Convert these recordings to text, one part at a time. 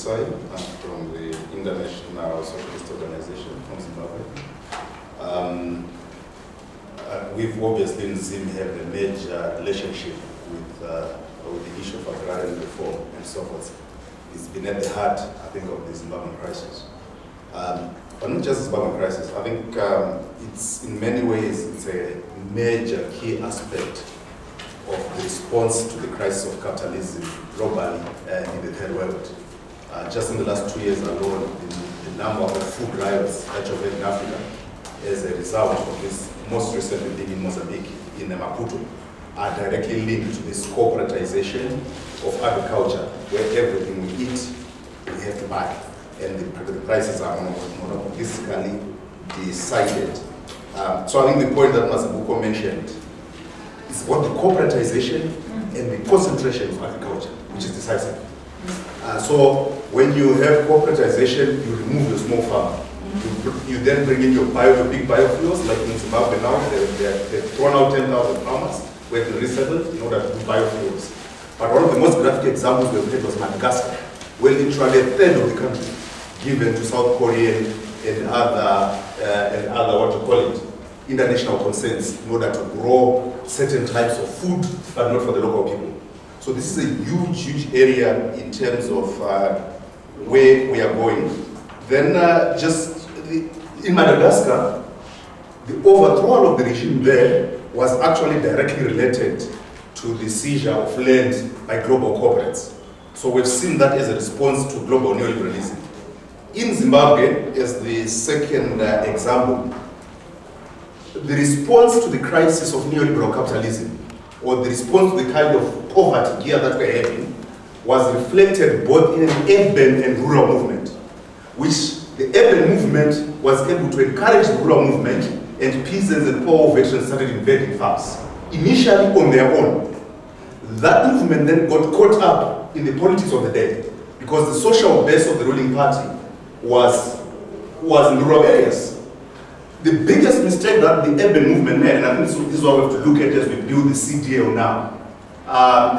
Soy. I'm from the International Socialist Organization from Zimbabwe. We've obviously in Zim have a major relationship with the issue of agrarian reform and so forth. It's been at the heart, I think, of the Zimbabwean crisis. But not just the Zimbabwean crisis. I think it's in many ways it's a major key aspect of the response to the crisis of capitalism globally in the third world. Just in the last 2 years alone, the number of food riots that you've had in Africa as a result of this, most recently being in Mozambique, in Maputo, are directly linked to this corporatization of agriculture, where everything we eat, we have to buy. And the prices are monopolistically decided. So I think the point that Mazabuko mentioned is about the corporatization and the concentration of agriculture, which is decisive. So when you have corporatization, you remove the small farm. You then bring in your big biofuels, like in Zimbabwe now, they've thrown out 10,000 farmers where they resettled in order to do biofuels. But one of the most graphic examples we've had was Madagascar, where literally a third of the country given to South Korean and other international concerns in order to grow certain types of food, but not for the local people. So this is a huge area in terms of where we are going. Then in Madagascar, the overthrow of the regime there was actually directly related to the seizure of land by global corporates. So we've seen that as a response to global neoliberalism. In Zimbabwe, as the second example, the response to the crisis of neoliberal capitalism, or the response to the kind of poverty here that we're having, was reflected both in an urban and rural movement, which the urban movement was able to encourage the rural movement, and peasants and poor veterans started invading farms, initially on their own. That movement then got caught up in the politics of the day, because the social base of the ruling party was in rural areas. The biggest mistake that the urban movement made, and I think this is what we have to look at as we build the CDL now,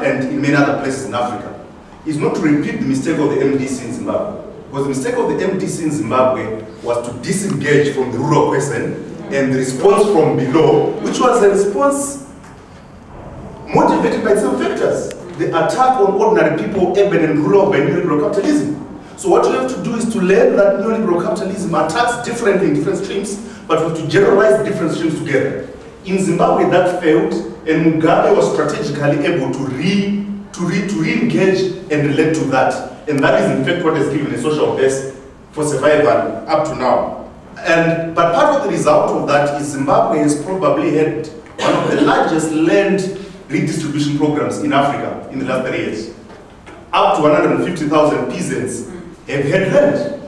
and in many other places in Africa, is not to repeat the mistake of the MDC in Zimbabwe. Because the mistake of the MDC in Zimbabwe was to disengage from the rural question and the response from below, which was a response motivated by some factors. The attack on ordinary people, urban and rural, by neoliberal capitalism. So what you have to do is to learn that neoliberal capitalism attacks differently in different streams, but we have to generalize different streams together. In Zimbabwe, that failed, and Mugabe was strategically able to re-engage and relate to that. And that is in fact what has given a social base for survival up to now. But part of the result of that is Zimbabwe has probably had one of the largest land redistribution programs in Africa in the last 30 years. Up to 150,000 peasants have had land.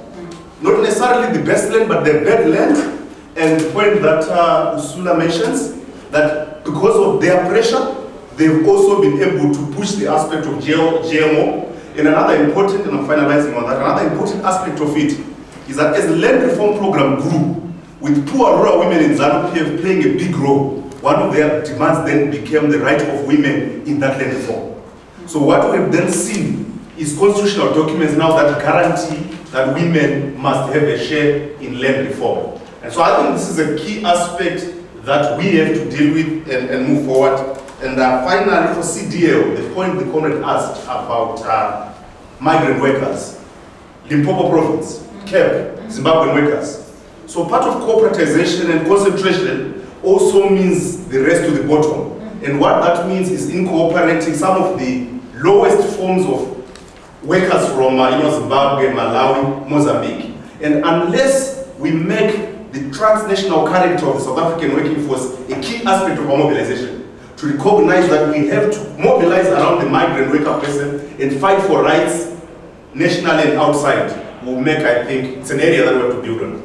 Not necessarily the best land, but they've had land. And the point that Usula mentions, that because of their pressure, they've also been able to push the aspect of GMO. And another important, and I'm finalizing on that, another important aspect of it is that as the land reform program grew, with poor rural women in ZANU-PF playing a big role, one of their demands then became the right of women in that land reform. So what we've then seen is constitutional documents now that guarantee that women must have a share in land reform. And so I think this is a key aspect that we have to deal with and move forward. And finally, for CDL, the point the comrade asked about migrant workers, Limpopo province, Cape, Zimbabwean workers. So part of corporatization and concentration also means the rest to the bottom. And what that means is incorporating some of the lowest forms of workers from Zimbabwe, Malawi, Mozambique. And unless we make the transnational character of the South African working force a key aspect of our mobilization, to recognize that we have to mobilize around the migrant worker person and fight for rights nationally and outside, will make, I think, it's an area that we have to build on.